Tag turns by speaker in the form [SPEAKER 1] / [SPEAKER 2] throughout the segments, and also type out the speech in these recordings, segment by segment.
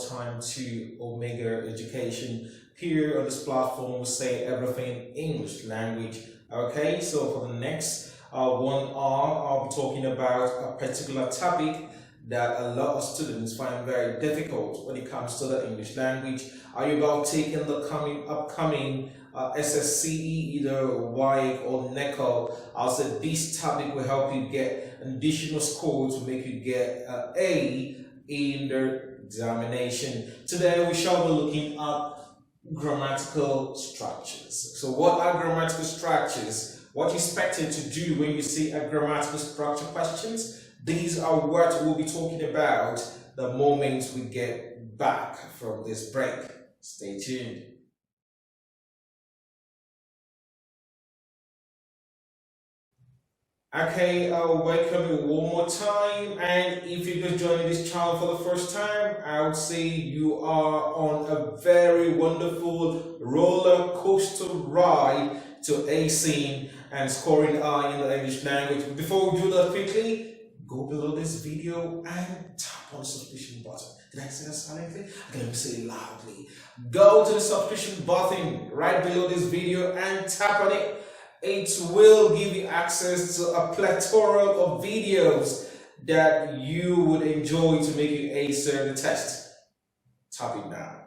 [SPEAKER 1] time to Omega Education. Here on this platform, we say everything English language. Okay, so for the next 1 hour, I'll be talking about a particular topic that a lot of students find very difficult when it comes to the English language. Are you about taking the upcoming SSCE, either WAEC or NECO? I'll say this topic will help you get an additional score to make you get an A in the examination. Today we shall be looking at grammatical structures. So what are grammatical structures? What you expected to do when you see a grammatical structure questions? These are what we'll be talking about the moment we get back from this break. Stay tuned. Okay, I'll welcome you one more time, and if you're just joining this channel for the first time, I would say you are on a very wonderful roller coaster ride to acing and scoring high in the English language. Before we do that quickly, go below this video and tap on the subscription button. Did I say that silently? Okay, let me say it loudly. Go to the subscription button right below this video and tap on it. It will give you access to a plethora of videos that you would enjoy to make you ace the test. Tap it now.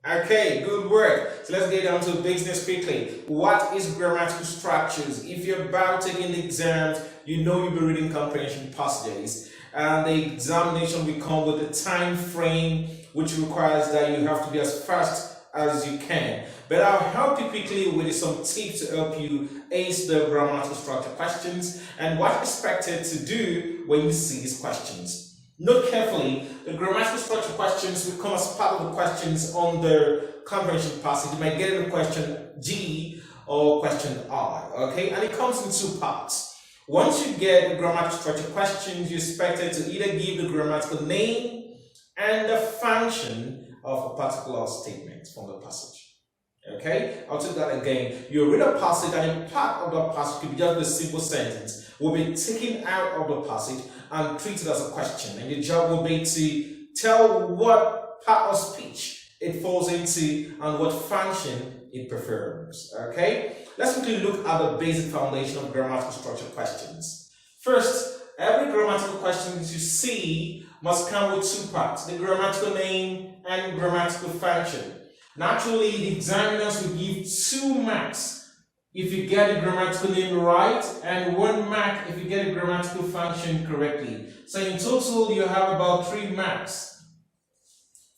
[SPEAKER 1] Okay, good work. So let's get down to business quickly. What is grammatical structures? If you're about taking the exams, you know you'll be reading comprehension passages, and the examination will come with a time frame which requires that you have to be as fast as you can. But I'll help you quickly with some tips to help you ace the grammatical structure questions and what you're expected to do when you see these questions. Note carefully, the grammatical structure questions will come as part of the questions on the comprehension passage. You might get in question G or question I, okay? And it comes in 2 parts. Once you get the grammatical structure questions, you're expected to either give the grammatical name and the function of a particular statement from the passage. Okay, I'll take that again. You read a passage, and a part of the passage could be just a simple sentence, will be taken out of the passage and treated as a question. And your job will be to tell what part of speech it falls into and what function it performs. Okay, let's quickly look at the basic foundation of grammatical structure questions. First, every grammatical question that you see must come with 2 parts: the grammatical name and grammatical function. Naturally, the examiners will give 2 marks if you get the grammatical name right, and 1 mark if you get the grammatical function correctly. So in total, you have about 3 marks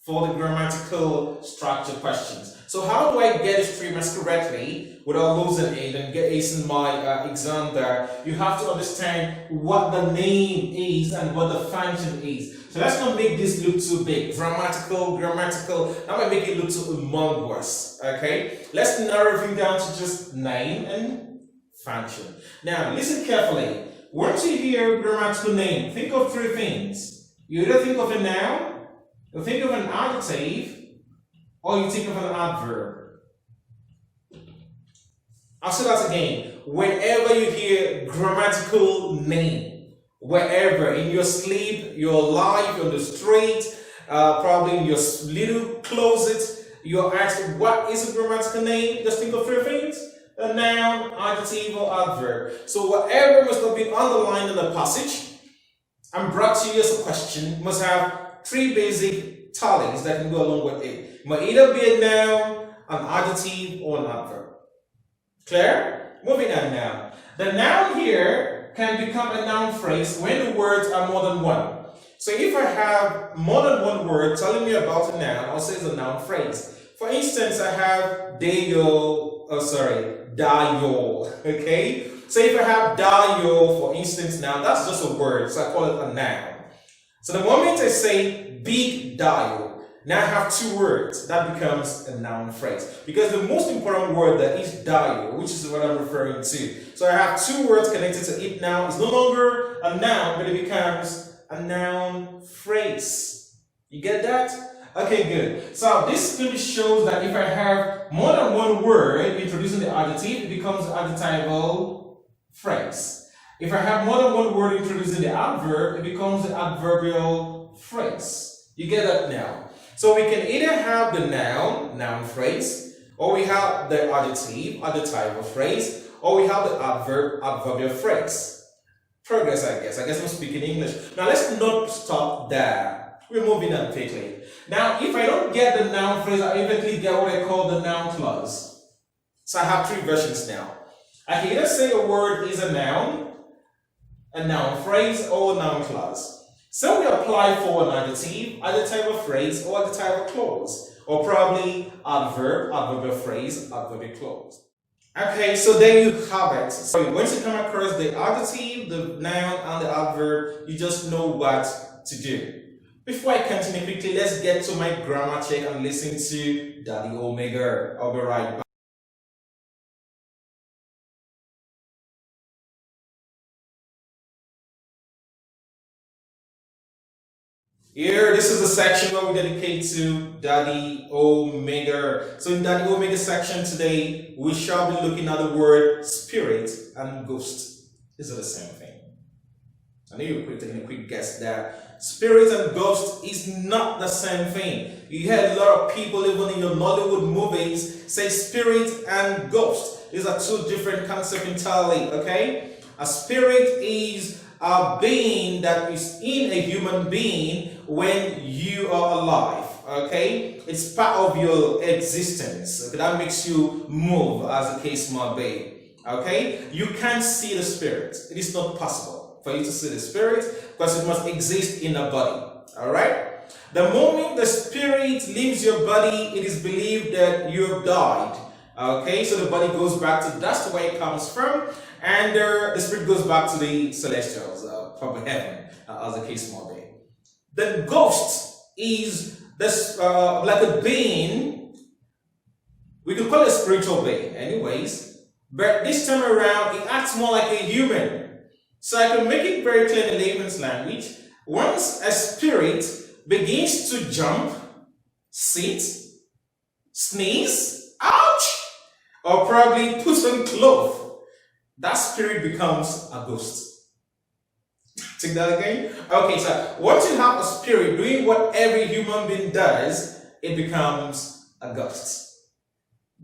[SPEAKER 1] for the grammatical structure questions. So how do I get these 3 marks correctly without losing it and get ace in my exam there? You have to understand what the name is and what the function is. So let's not make this look too big. Grammatical, that might make it look too humongous. Okay? Let's narrow everything down to just name and function. Now, listen carefully. Once you hear grammatical name, think of 3 things. You either think of a noun, you think of an adjective, or you think of an adverb. I'll say that again. Whenever you hear grammatical name, wherever, in your sleep, your life, on the street, probably in your little closet, you're asked, what is a grammatical name? Just think of 3 things: a noun, adjective, or adverb. So whatever must have been underlined in the passage and brought to you as a question must have 3 basic tallies that can go along with it. It might either be a noun, an adjective, or an adverb. Clear? Moving on now. The noun here can become a noun phrase when the words are more than 1. So if I have more than 1 word telling me about a noun, I'll say it's a noun phrase. For instance, I have dayo, okay? So if I have dayo, for instance, now that's just a word, so I call it a noun. So the moment I say big dayo, now I have 2 words, that becomes a noun phrase. Because the most important word there is dayo, which is what I'm referring to. So I have 2 words connected to it now. It's no longer a noun, but it becomes a noun phrase. You get that? Okay, good. So this clearly shows that if I have more than 1 word introducing the adjective, it becomes an adjectival phrase. If I have more than 1 word introducing the adverb, it becomes an adverbial phrase. You get that now? So we can either have the noun phrase, or we have the adjective phrase, or we have the adverbial phrase. Progress, I guess. I guess I'm speaking English. Now let's not stop there. We're moving on quickly. Now, if I don't get the noun phrase, I eventually get what I call the noun clause. So I have three versions now. I can either say a word is a noun phrase, or a noun clause. So we apply for an adjective phrase, or adjective clause, or probably adverbial phrase, adverbial clause. Okay, so there you have it. So once you come across the adjective, the noun, and the adverb, you just know what to do. Before I continue quickly, let's get to my grammar check and listen to Daddy Omega. I'll be right back. Here, this is the section where we dedicate to Daddy Omega. So in Daddy Omega section today, we shall be looking at the word spirit and ghost. These are the same thing. I know you're taking a quick guess there. Spirit and ghost is not the same thing. You hear a lot of people, even in your Nollywood movies, say spirit and ghost. These are two different concepts entirely, okay? A spirit is a being that is in a human being when you are alive, okay? It's part of your existence, okay? That makes you move, as the case might be, okay? You can't see the spirit. It is not possible for you to see the spirit because it must exist in a body, all right? The moment the spirit leaves your body, it is believed that you have died, okay? So the body goes back to dust where it comes from, and the spirit goes back to the celestials, probably heaven, as the case might be. The ghost is this like a being. We could call it a spiritual being, anyways. But this time around, it acts more like a human. So I can make it very clear in layman's language. Once a spirit begins to jump, sit, sneeze, ouch, or probably put on clothes, that spirit becomes a ghost. Take that again. Okay, so once you have a spirit doing what every human being does, it becomes a ghost.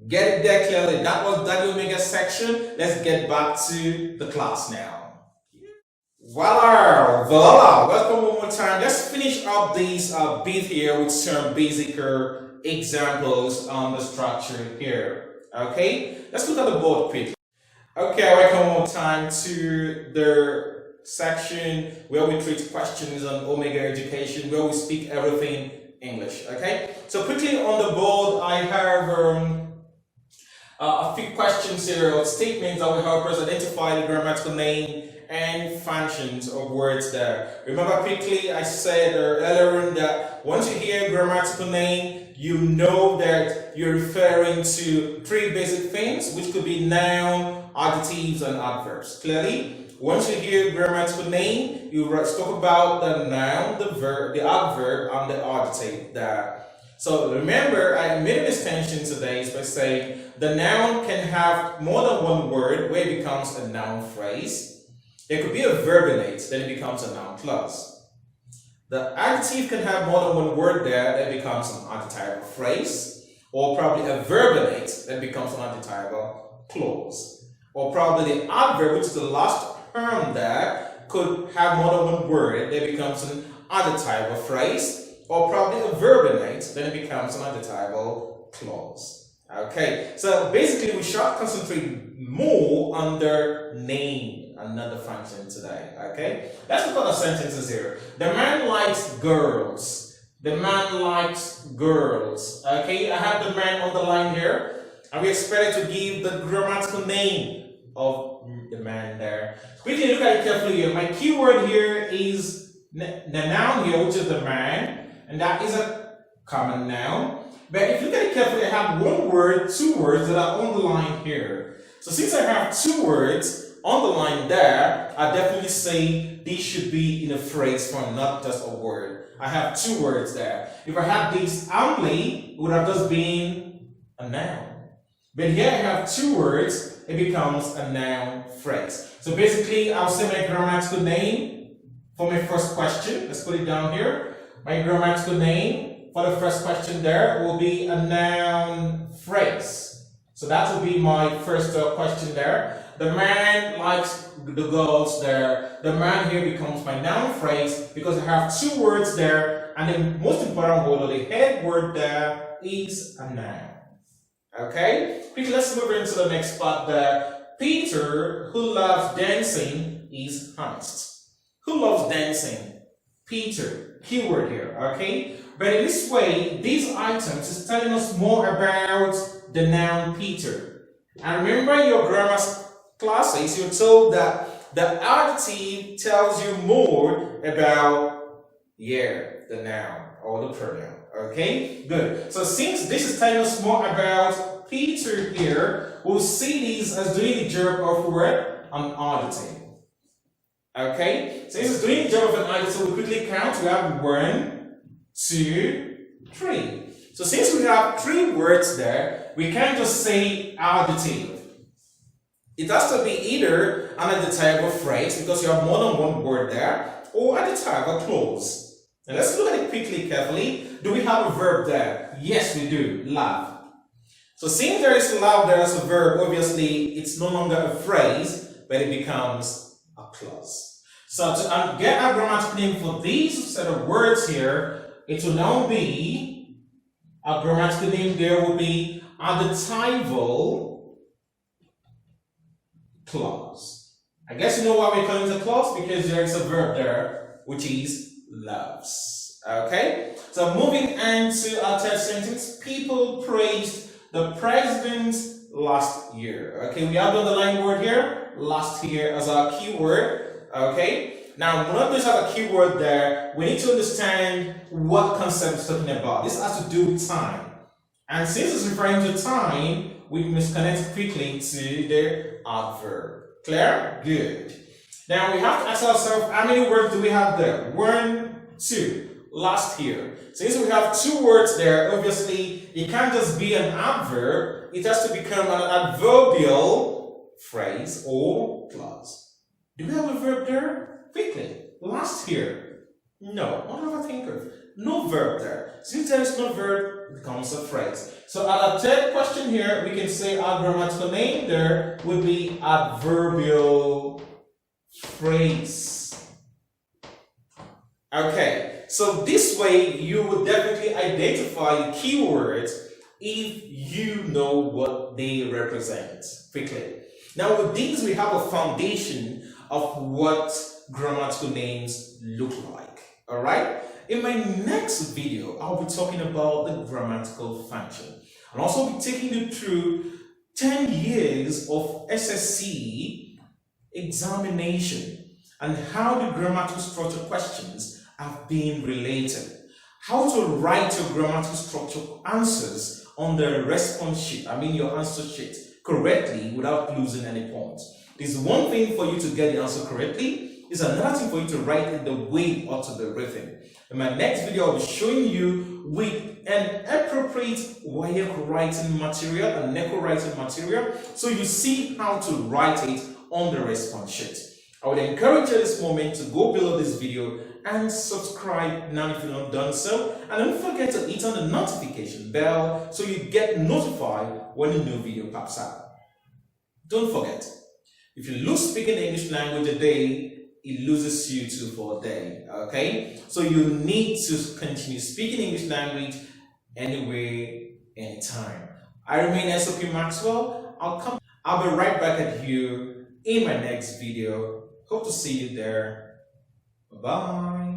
[SPEAKER 1] Get it there clearly. That was Daddy Omega section. Let's get back to the class now. Voila! Welcome one more time. Let's finish up this bit here with some basic examples on the structure here. Okay, let's look at the board quickly. Okay, welcome one more time to the section where we treat questions on Omega education, where we speak everything English. Okay, so quickly on the board, I have a few questions here, or statements that will help us identify the grammatical name and functions of words there. Remember quickly, I said earlier on that once you hear grammatical name, you know that you're referring to three basic things, which could be noun, adjectives, and adverbs. Clearly, once you hear grammatical name, you talk about the noun, the verb, the adverb, and the adjective there. So remember, I made a distinction today by saying the noun can have more than one word where it becomes a noun phrase. There could be a verb in it, then it becomes a noun clause. The adjective can have more than one word there, that becomes an adjective phrase, or probably a verb in it, that becomes an adjective clause. Or probably the adverb, which is the last term there, could have more than one word, that becomes an adjective phrase, or probably a verb in it, then it becomes an adjective clause. Okay, so basically we shall concentrate more on their name and not the function today. Okay, let's look at the sentences here. The man likes girls. The man likes girls. Okay, I have the man on the line here, and we expected to give the grammatical name of the man there. Quickly look at it carefully here. My keyword here is the noun here, which is the man, and that is a common noun. But if you look at it carefully, I have one word, two words that are on the line here. So since I have two words on the line there, I definitely say these should be in a phrase form, not just a word. I have two words there. If I had these only, it would have just been a noun. But here I have two words, it becomes a noun phrase. So basically, I'll say my grammatical name for my first question. Let's put it down here. My grammatical name for the first question there will be a noun phrase. So that will be my first question there. The man likes the girls there. The man here becomes my noun phrase because I have two words there, and the most important word or the head word there is a noun. Okay? Quickly, let's move into the next part there. Peter, who loves dancing, is honest. Who loves dancing? Peter. Keyword here, okay? But in this way, these items is telling us more about the noun Peter. And remember your grammar classes, you're told that the adjective tells you more about, the noun or the pronoun. Okay, good. So since this is telling us more about Peter here, we'll see these as doing the job of what? An adjective. Okay, so this is doing the job of an adjective. We quickly count. We have 1, 2, 3. So since we have 3 words there, we can't just say adjective. It has to be either an adjective or phrase because you have more than one word there, or adjective or clause. Now let's look at it quickly, carefully. Do we have a verb there? Yes, we do. Love. So since there is love there as a verb, obviously it's no longer a phrase, but it becomes a clause. So to get a grammatical name for these set of words here, it will now be, a grammatical name there will be adjectival clause. I guess you know why we're calling it a clause, because there is a verb there, which is loves. Okay, so moving on to our third sentence. People praised the president last year. Okay, we have the underlined word here, last year, as our keyword. Okay, now when we have a keyword there, we need to understand what concept it's talking about. This has to do with time, and since it's referring to time, we must connect quickly to the adverb. Clear? Good. Now we have to ask ourselves, how many words do we have there? 1, 2. Last year. Since we have 2 words there, obviously it can't just be an adverb. It has to become an adverbial phrase or clause. Do we have a verb there? Quickly. Last year. No. What do I think of? No verb there. Since there is no verb, it becomes a phrase. So at our third question here, we can say our grammatical name there would be adverbial phrase. Okay, so this way you would definitely identify keywords if you know what they represent quickly. Now with these, we have a foundation of what grammatical names look like. Alright? In my next video, I'll be talking about the grammatical function. And also be taking you through 10 years of SSC examination and how the grammatical structure questions have been related. How to write your grammatical structure answers on the response sheet, your answer sheet, correctly without losing any points. There's one thing for you to get the answer correctly. It's another thing for you to write it the way it ought to be written. In my next video, I'll be showing you with an appropriate WAEC writing material and NECO writing material, so you see how to write it on the response sheet. I would encourage you at this moment to go below this video and subscribe now if you've not done so, and don't forget to hit on the notification bell so you get notified when a new video pops up. Don't forget, if you lose speaking English language a day, it loses you too for a day. Okay, so you need to continue speaking English language anywhere, anytime. I remain SOP Maxwell. I'll be right back at you in my next video. Hope to see you there. Bye-bye.